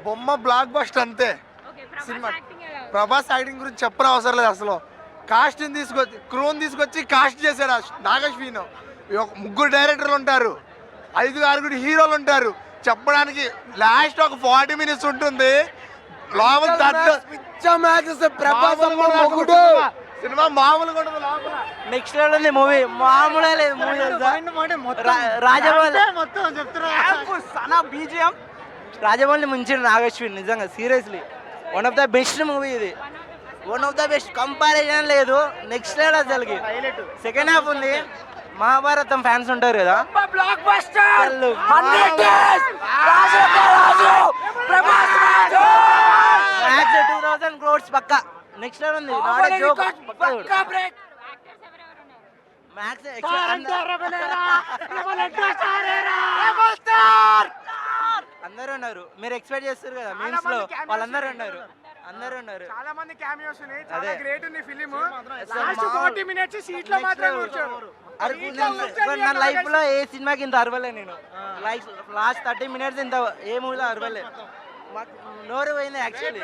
బొమ్మ block buster అంతే. Cinema Prabhas acting గురించి చెప్పడం అవసరం లేదు అసలు. కాస్ట్ని తీసుకొచ్చి క్రూని తీసుకొచ్చి కాస్ట్ చేశాడు నాగశ్వీను. ముగ్గురు డైరెక్టర్లు ఉంటారు, 5-6 హీరోలు ఉంటారు. చెప్పడానికి లాస్ట్ ఒక 40 minutes ఉంటుంది. లోపల సినిమా మామూలుగా ఉండదు. లోపల నెక్స్ట్ లెవెల్ ఉంది మూవీ, మామూలుగా లేదు మూవీ. రాజమౌళి మొత్తం చెప్తున్నా బీజిఎం రాజమౌళి ముంచి నాగశ్విన్ నిజంగా seriously one of the best movie ఇది. One of the best, comparison లేదు. నెక్స్ట్ లెవెల్ అసలుకి. సెకండ్ హాఫ్ ఉంది. మహాభారతం ఫ్యాన్స్ ఉంటారు కదా, 2000 crores పక్కా. నెక్స్ట్ లెవెల్ ఉంది. అందరూ ఉన్నారు. మీరు ఎక్స్పెక్ట్ చేస్తారు కదా మీమ్స్ లో, వాళ్ళందరూ ఉన్నారు. అందరూ ఉన్నారు. చాలా మంది క్యామియోస్ ఉన్నాయి. చాలా గ్రేట్ ఉంది ఫిలిం. లాస్ట్ 40 minutes సీట్ లో మాత్రమే కూర్చోరు. నా లైఫ్ లో ఏ సినిమాకి ఇంత అరవలే నేను. లైక్ లాస్ట్ 30 minutes ఇంత ఏ మూవీలో అరవలే. నోరు పోయింది యాక్చువల్లీ.